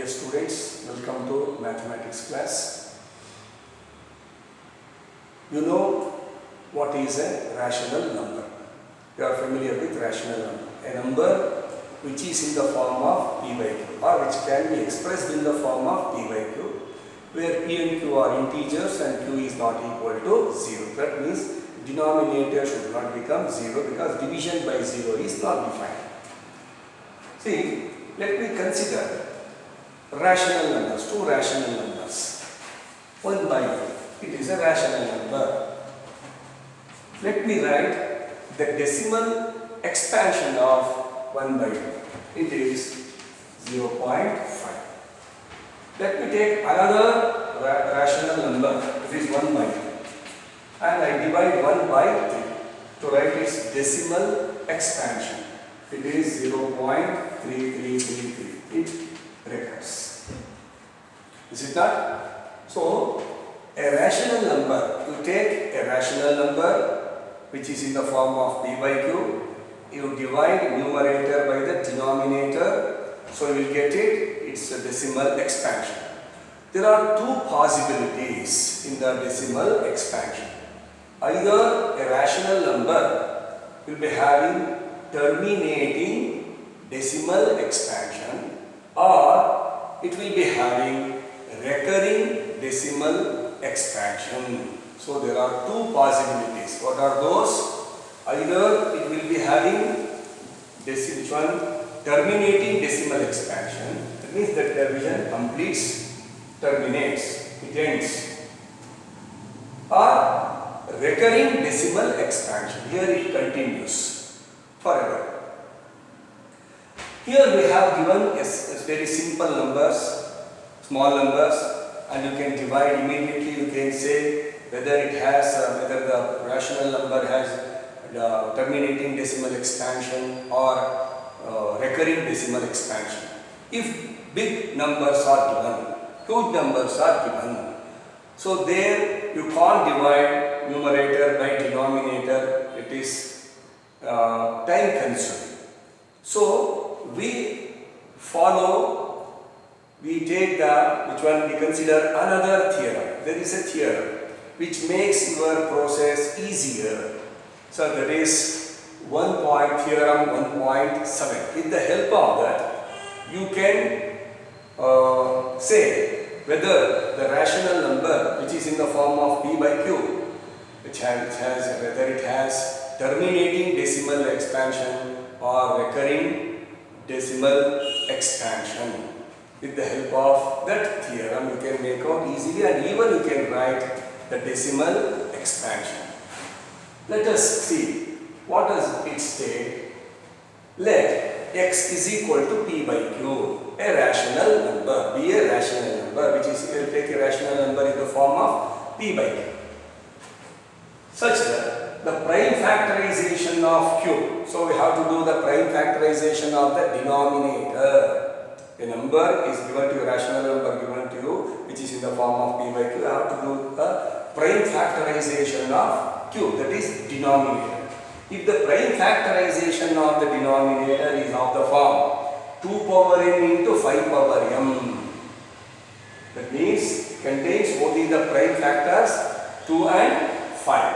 dear students, welcome to mathematics class. You know what is a rational number. You are familiar with rational number. A number which is in the form of p by q or which can be expressed in the form of p by q, where p and q are integers and q is not equal to 0. That means denominator should not become 0 because division by 0 is not defined. See, let me consider rational numbers, two rational numbers. 1 by 2, it is a rational number. Let me write the decimal expansion of 1 by 2. It is 0.5. Let me take another rational number, it is 1 by 2. And I divide 1 by 3 to write its decimal expansion. It is 0.3333. It recurs. Is it not? So, a rational number, you take a rational number which is in the form of p by q, you divide numerator by the denominator, so you will get it, it's a decimal expansion. There are two possibilities in the decimal expansion. Either a rational number will be having terminating decimal expansion, or it will be having recurring decimal expansion. So there are two possibilities. What are those? Either it will be having terminating decimal expansion. That means that division completes, terminates, it ends. Or recurring decimal expansion. Here it continues forever. Here we have given as very simple numbers, small numbers, and you can divide immediately. You can say whether it has, whether the rational number has terminating decimal expansion or recurring decimal expansion. If big numbers are given, huge numbers are given, so there you can't divide numerator by denominator. It is time consuming. So we take we consider another theorem. There is a theorem which makes your process easier. So that is theorem 1.7. With the help of that, you can say whether the rational number which is in the form of p by q, whether it has terminating decimal expansion or recurring decimal expansion. With the help of that theorem, you can make out easily, and even you can write the decimal expansion. Let us see what does it state. Let x is equal to p by q, a rational number, be a rational number, which is, will take a rational number in the form of p by q, such that the prime factorization of q. So we have to do the prime factorization of the denominator. A number is given to you, a rational number given to you, which is in the form of p by q. You have to do the prime factorization of q, that is denominator. If the prime factorization of the denominator is of the form 2 power n into 5 power m, that means contains only the prime factors 2 and 5,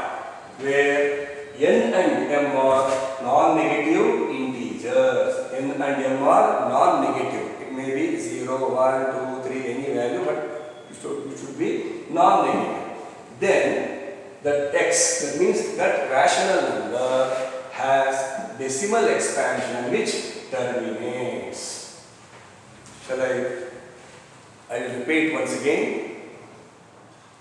where n and m are non-negative integers. N and m are non-negative. It may be 0, 1, 2, 3, any value, but it should be non-negative. Then that x, that means that rational number has decimal expansion which terminates. Shall I will repeat once again.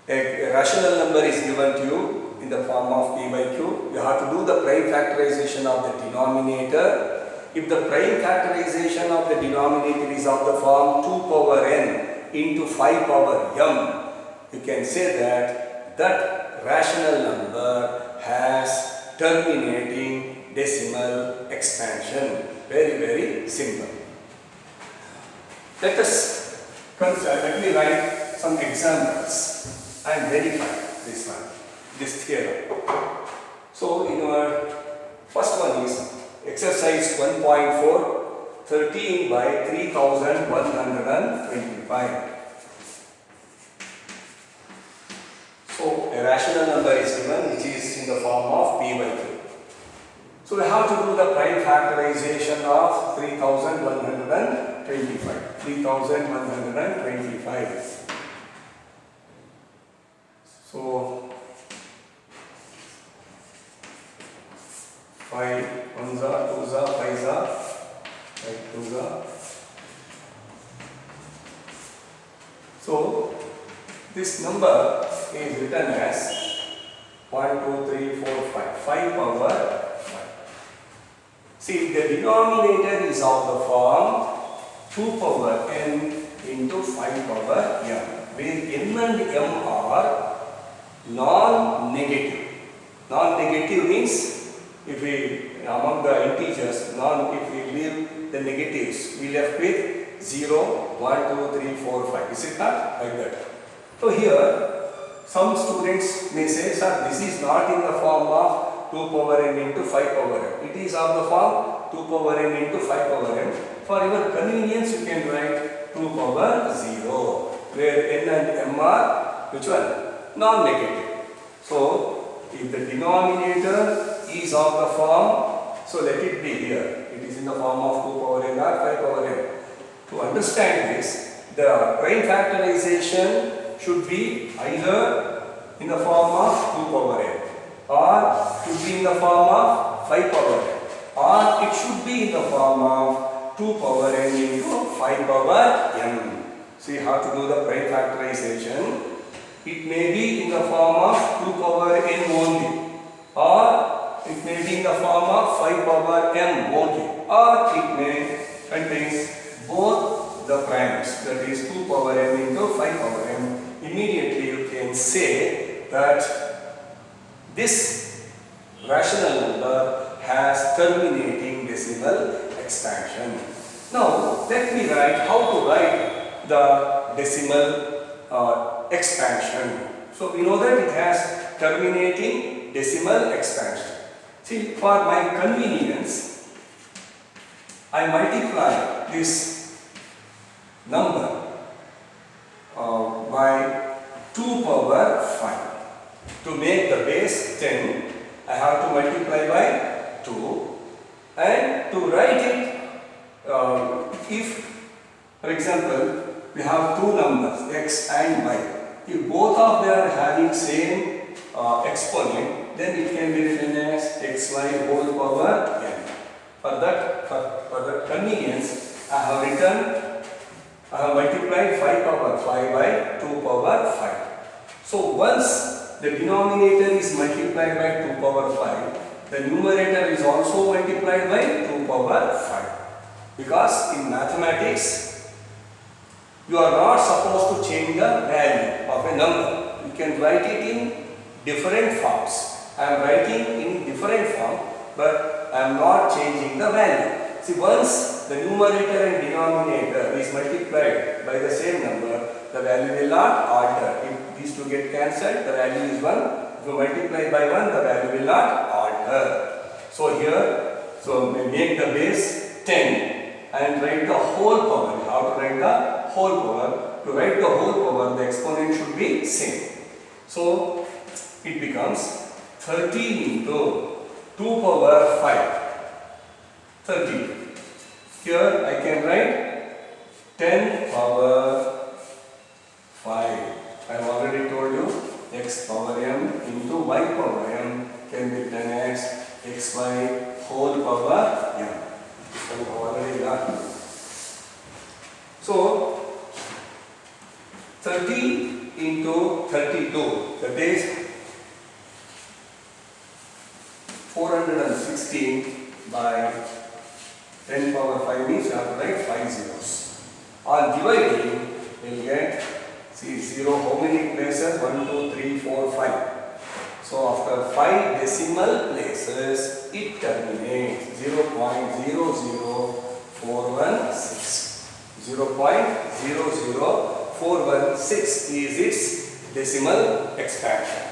A rational number is given to you in the form of p by q. You have to do the prime factorization of the denominator. If the prime factorization of the denominator is of the form 2 power n into 5 power m, you can say that rational number has terminating decimal expansion. Very, very simple. Let me write some examples and verify this theorem. So in our first one is exercise 1.4. 13 by 3125. So a rational number is given which is in the form of p by q. So we have to do the prime factorization of 3125. 3125. So 5 1s are 2s are 5s are 5 2s are. So this number is written as 1 2 3 4 5 5 power 5. See, the denominator is of the form 2 power n into 5 power m, where n and m are non-negative. Non-negative means if we among the integers, if we leave the negatives, we left with 0, 1, 2, 3, 4, 5. Is it not like that? So here, some students may say, sir, this is not in the form of 2 power n into 5 power m. It is of the form 2 power n into 5 power m. For your convenience, you can write 2 power 0, where n and m are which one? Non-negative. So, if the denominator is of the form, so let it be here. It is in the form of 2 power n or 5 power m. To understand this, the prime factorization should be either in the form of 2 power n, or should be in the form of 5 power n, or it should be in the form of 2 power n into 5 power m. See how to do the prime factorization. It may be in the form of 2 power n only, or it may be in the form of 5 power m only, or it may contain both the primes, that is 2 power m into 5 power m. Immediately you can say that this rational number has terminating decimal expansion. Now let me write how to write the decimal expansion. So we know that it has terminating decimal expansion. See, for my convenience, I multiply this number by 2 power 5. To make the base 10, I have to multiply by 2, and to write it, if, for example, we have two numbers x and y. If both of them are having same exponent, then it can be written as xy whole power n. For that convenience, I have multiplied 5 power 5 by 2 power 5. So once the denominator is multiplied by 2 power 5, the numerator is also multiplied by 2 power 5. Because in mathematics, you are not supposed to change the value of a number. You can write it in different forms. I am writing in different form, but I am not changing the value. See, once the numerator and denominator is multiplied by the same number, the value will not alter. If these two get cancelled, the value is 1. If you multiply by 1, the value will not alter. So here, we make the base 10 and write the whole power. You have to write the whole power. To write the whole power, the exponent should be same. So it becomes 13 into 2 power 5. 13. Here I can write 10 power 5. I have already told you x power m into y power m can be written as xy whole power m. I have already done. So 30 into 32, that is 416 by 10 power 5 means you have to write 5 zeros. On dividing, you will get, see, 0 how many places? 1, 2, 3, 4, 5. So after 5 decimal places, it terminates 0.00416. 0.00416 is its decimal expansion.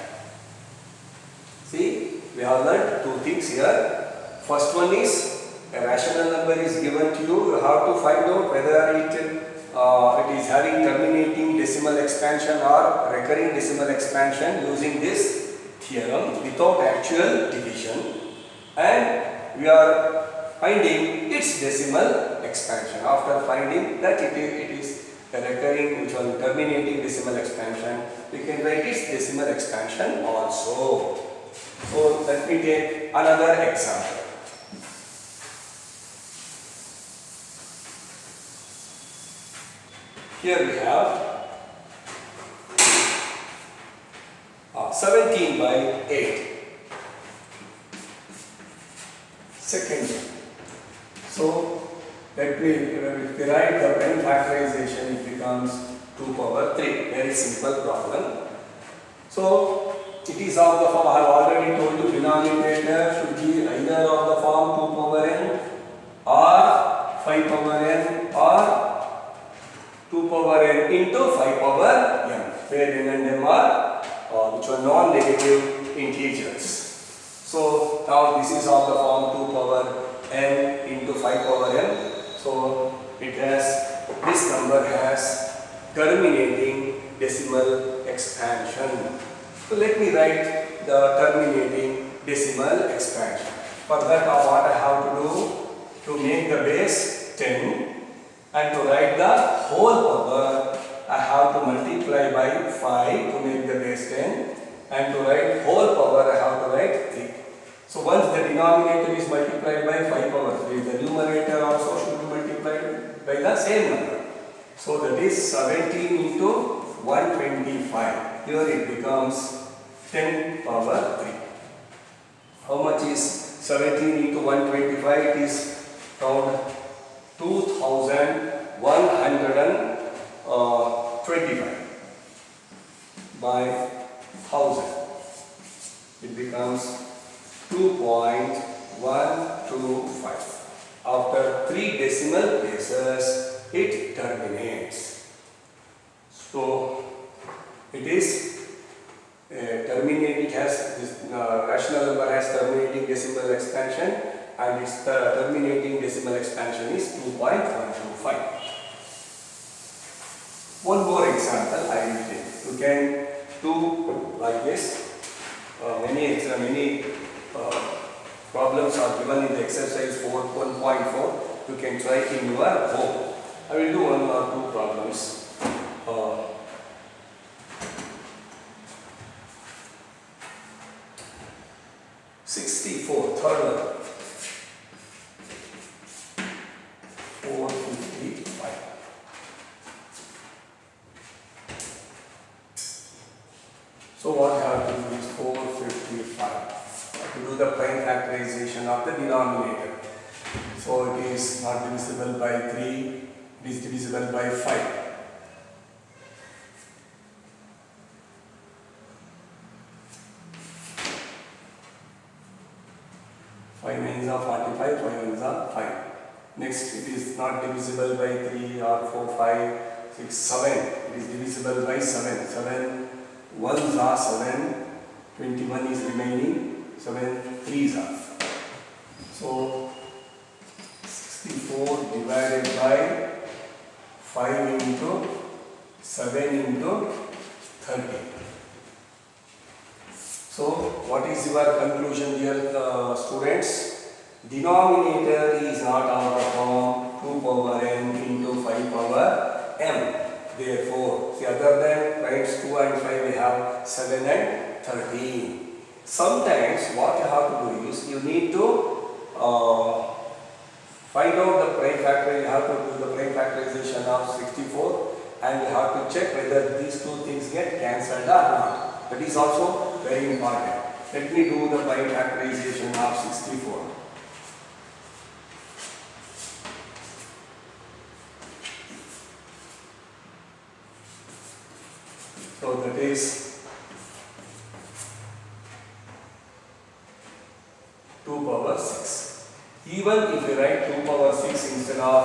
See, we have learned two things here. First one is a rational number is given to you, you have to find out whether it is having terminating decimal expansion or recurring decimal expansion using this theorem without actual division, and we are finding its decimal expansion. After finding that it is a recurring, which one, terminating decimal expansion, we can write its decimal expansion also. So let me take another example. Here we have 17 by 8. Second one. So let me write the prime factorization, it becomes 2 power 3. Very simple problem. So it is of the form, I have already told you, denominator should be either of the form 2 power n or 5 power n or 2 power n into 5 power n, where n and m are which are non-negative integers. So now this is of the form 2 power n into 5 power n. So it has, this number has terminating decimal expansion. So let me write the terminating decimal expansion. For that, what I have to do, to make the base 10 and to write the whole power, I have to multiply by 5 to make the base 10, and to write whole power I have to write 3. So once the denominator is multiplied by 5 power 3, the numerator also should be multiplied by the same number. So that is 17 into 125. Here it becomes 10 power 3. How much is 17 into 125? It is around 2125 by 1000. It becomes 2.125. After 3 decimal places, it terminates. So it is terminating, it has this rational number has terminating decimal expansion, and its terminating decimal expansion is 2.125. One more example I will take. You can do like this. Many problems are given in the exercise 1.4. You can try in your home. I will do 1 or 2 problems. 64, third one. 455. So what I have to do is 455. To do the prime factorization of the denominator. So it is not divisible by 3, it is divisible by 5. 5 nines are 45, 5 nines are 5. Next, it is not divisible by 3 or 4, 5, 6, 7. It is divisible by 7. 7 ones are 7, 21 is remaining, 7 threes are. So 64 divided by 5 into 7 into 30. So what is your conclusion here, students? Denominator is not of the form 2 power n into 5 power m. Therefore, see, other than primes 2 and 5, we have 7 and 13. Sometimes what you have to do is you need to find out the prime factor. You have to do the prime factorization of 64, and you have to check whether these two things get cancelled or not. That is also very important. Let me do the prime factorization of 64. So that is 2 power 6. Even if you write 2 power 6 instead of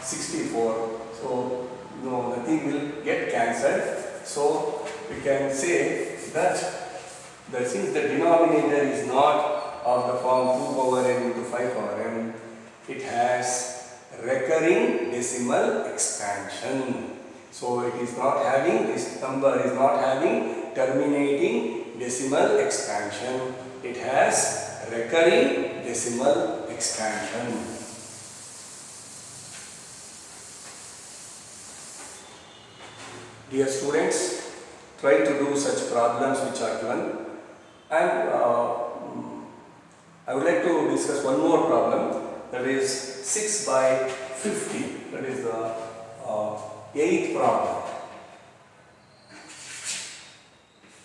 64, so nothing will get cancelled. So we can say that since the denominator is not of the form 2 power n into 5 power m, it has recurring decimal expansion. So it is not having, this number is not having terminating decimal expansion. It has recurring decimal expansion. Dear students, try to do such problems which are given, and I would like to discuss one more problem, that is 6 by 50. That is the 8th problem.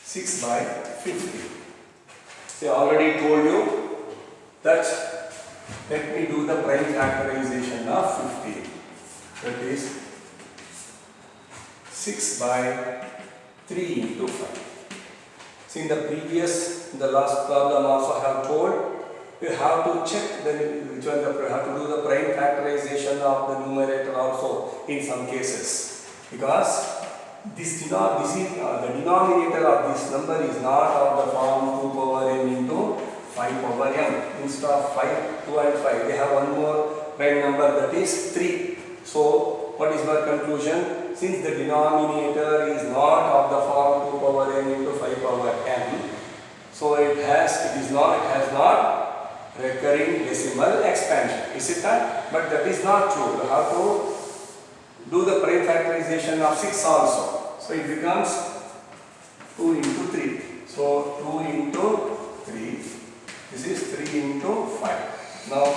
6 by 50. See, I already told you that let me do the prime factorization of 50. That is 6 by 3 into 5. See, in the last problem also I have told, you have to check which one you have to do the prime factorization of the numerator also in some cases, because the denominator of this number is not of the form 2 power n into 5 power m. Instead of 5, 2 and 5, they have one more prime number, that is 3. So what is my conclusion? Since the denominator is not of the form 2 power n into 5 power m, so it has not recurring decimal expansion. Is it that? But that is not true. You have to do the prime factorization of 6 also. So it becomes 2 into 3. So 2 into 3. This is 3 into 5. Now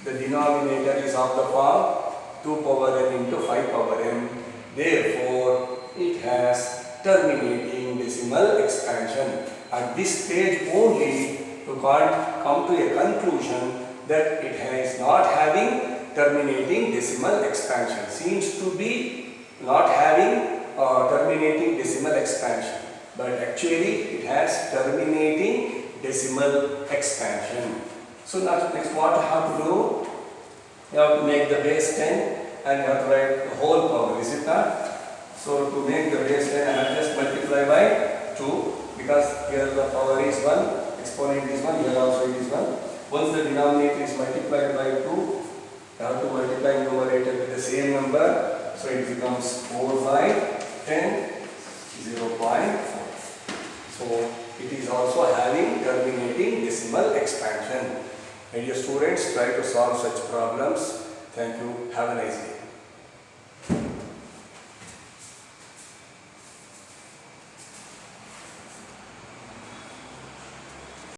the denominator is of the form 2 power n into 5 power m. Therefore, it has terminating decimal expansion. At this stage only, you can't come to a conclusion that it is not having terminating decimal expansion. Seems to be not having terminating decimal expansion, but actually it has terminating decimal expansion. So now next what you have to do? You have to make the base 10 and you have to write the whole power, is it not? So to make the base 10, I have just multiply by 2, because here the power is 1, exponent is 1, here also it is 1. Once the denominator is multiplied by 2, you have to multiply numerator with the same number, so it becomes 4 by 10, 0.4. So it is also having terminating decimal expansion. My dear students, try to solve such problems. Thank you. Have a nice day.